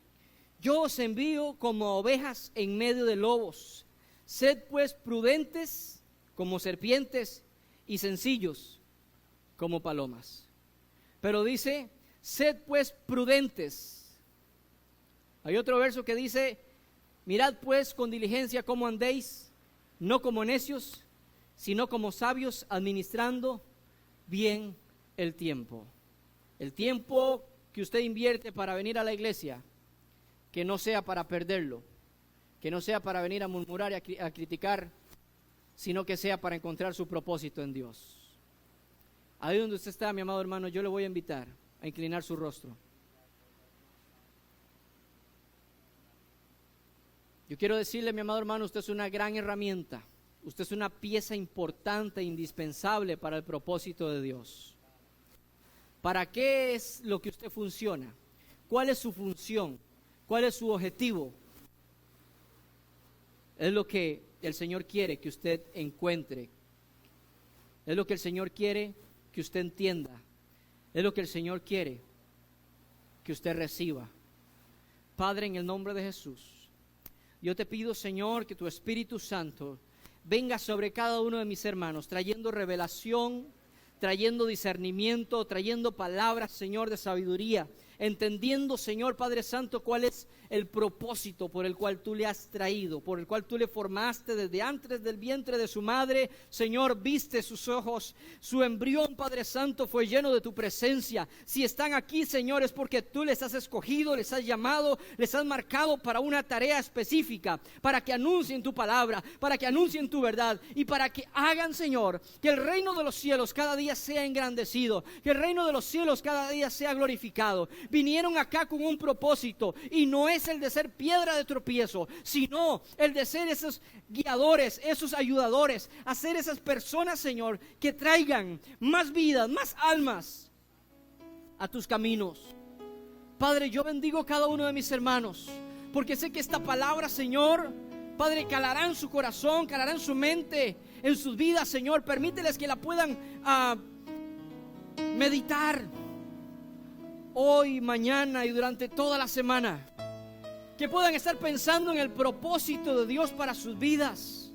yo os envío como ovejas en medio de lobos. Sed pues prudentes como serpientes y sencillos como palomas. Pero dice, sed pues prudentes. Hay otro verso que dice, mirad pues con diligencia cómo andéis, no como necios, sino como sabios, administrando bien el tiempo. El tiempo que usted invierte para venir a la iglesia, que no sea para perderlo, que no sea para venir a murmurar y a criticar, sino que sea para encontrar su propósito en Dios. Ahí donde usted está, mi amado hermano, yo le voy a invitar a inclinar su rostro. Yo quiero decirle, mi amado hermano, usted es una gran herramienta, usted es una pieza importante e indispensable para el propósito de Dios. ¿Para qué es lo que usted funciona? ¿Cuál es su función? ¿Cuál es su objetivo? Es lo que el Señor quiere que usted encuentre. Es lo que el Señor quiere que usted entienda. Es lo que el Señor quiere que usted reciba. Padre, en el nombre de Jesús, yo te pido, Señor, que tu Espíritu Santo venga sobre cada uno de mis hermanos, trayendo revelación, trayendo discernimiento, trayendo palabras, Señor, de sabiduría, entendiendo, Señor Padre Santo, cuál es el propósito por el cual tú le has traído, por el cual tú le formaste desde antes del vientre de su madre. Señor, viste sus ojos, su embrión, Padre Santo, fue lleno de tu presencia. Si están aquí, Señor, es porque tú les has escogido, les has llamado, les has marcado para una tarea específica, para que anuncien tu palabra, para que anuncien tu verdad y para que hagan, Señor, que el reino de los cielos cada día sea engrandecido, que el reino de los cielos cada día sea glorificado. Vinieron acá con un propósito y no es el de ser piedra de tropiezo, sino el de ser esos guiadores, esos ayudadores, hacer esas personas, Señor, que traigan más vidas, más almas a tus caminos. Padre, yo bendigo cada uno de mis hermanos, porque sé que esta palabra, Señor, Padre, calará en su corazón, calará en su mente, en sus vidas, Señor. Permíteles que la puedan meditar hoy, mañana y durante toda la semana. Que puedan estar pensando en el propósito de Dios para sus vidas.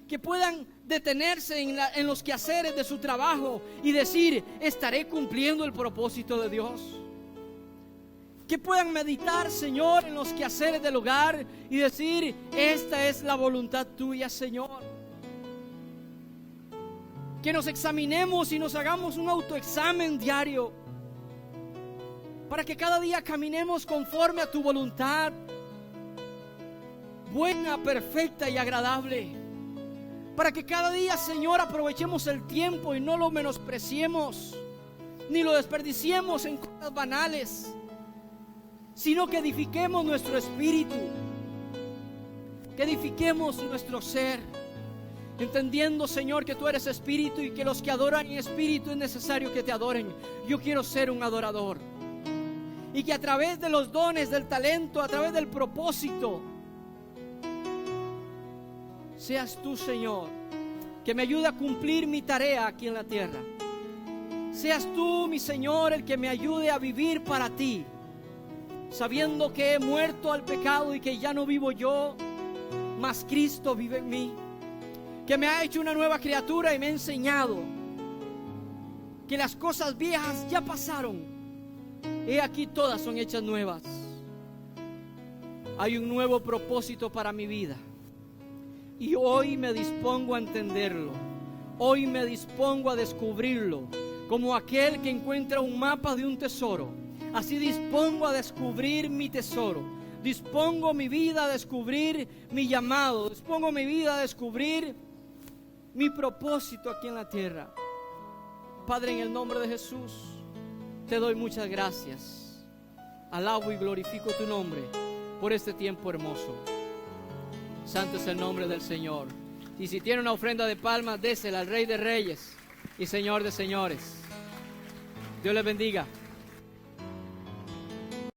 Que puedan detenerse en los quehaceres de su trabajo y decir, estaré cumpliendo el propósito de Dios. Que puedan meditar, Señor, en los quehaceres del hogar y decir, esta es la voluntad tuya, Señor. Que nos examinemos y nos hagamos un autoexamen diario, para que cada día caminemos conforme a tu voluntad, buena, perfecta y agradable. Para que cada día, Señor, aprovechemos el tiempo y no lo menospreciemos, ni lo desperdiciemos en cosas banales, sino que edifiquemos nuestro espíritu, que edifiquemos nuestro ser, entendiendo, Señor, que tú eres espíritu y que los que adoran en espíritu es necesario que te adoren. Yo quiero ser un adorador. Y que a través de los dones, del talento, a través del propósito, seas tú, Señor, que me ayude a cumplir mi tarea aquí en la tierra. Seas tú, mi Señor, el que me ayude a vivir para ti, sabiendo que he muerto al pecado y que ya no vivo yo, mas Cristo vive en mí. Que me ha hecho una nueva criatura y me ha enseñado que las cosas viejas ya pasaron. He aquí todas son hechas nuevas. Hay un nuevo propósito para mi vida. Y hoy me dispongo a entenderlo. Hoy me dispongo a descubrirlo. Como aquel que encuentra un mapa de un tesoro. Así dispongo a descubrir mi tesoro. Dispongo mi vida a descubrir mi llamado. Dispongo mi vida a descubrir mi propósito aquí en la tierra. Padre, en el nombre de Jesús, te doy muchas gracias. Alabo y glorifico tu nombre por este tiempo hermoso. Santo es el nombre del Señor. Y si tiene una ofrenda de palmas, désela al Rey de Reyes y Señor de Señores. Dios les bendiga.